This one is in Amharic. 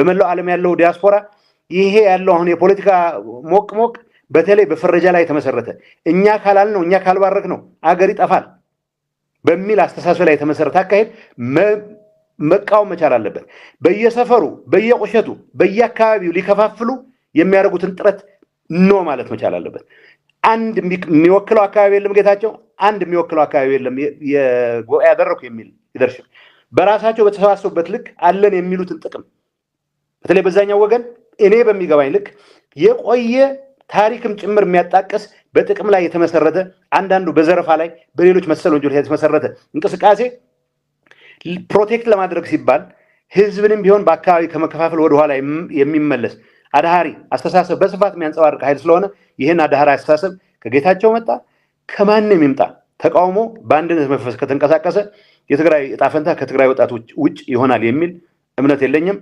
በመላው ዓለም ያለው ዲያስፖራ ይሄ ያለው አሁን የፖለቲካ ሞቅ በተለይ በፍረጃ ላይ የተመሰረተ እኛ ካላልነው እኛ ካልባረክነው አገር ይጠፋል በሚል አስተሳሰብ ላይ የተመሰረተ አካሄድ መቃወም መቻል አለበት። በየሰፈሩ በየቆሸቱ በየአካባቢው ሊከፋፍሉ የሚያደርጉትን ጥረት ኖ ማለት መቻል አለበት። አንድ የሚወክለው አካባቢ የለም ጌታቸው፣ አንድ የሚወክለው አካባቢ የለም የጉባኤ ያደረኩ የሚል ሊደርሽፕ በራሳቸው በተሰባሰቡበት ልክ አለን የሚሉትን ጥቅም በተለይ በዛኛው ወገን እኔ በሚገባኝ ልክ የቆየ ታሪክም ጭምር የሚያጣቀስ በጥቅም ላይ የተመሰረተ አንዳንዱ በዘረፋ ላይ በሌሎች መሰል ወንጀሎች የተመሰረተ እንቅስቃሴ ፕሮቴክት ለማድረግ ሲባል ህዝብንም ቢሆን በአካባቢ ከመከፋፈል ወደ ኋላ የሚመለስ አድሃሪ አስተሳሰብ በስፋት የሚያንጸባርቅ ኃይል ስለሆነ ይህን አድሃሪ አስተሳሰብ ከጌታቸው መጣ ከማንም ይምጣ ተቃውሞ በአንድነት መንፈስ ከተንቀሳቀሰ የትግራይ ዕጣ ፈንታ ከትግራይ ወጣቶች ውጭ ይሆናል የሚል እምነት የለኝም።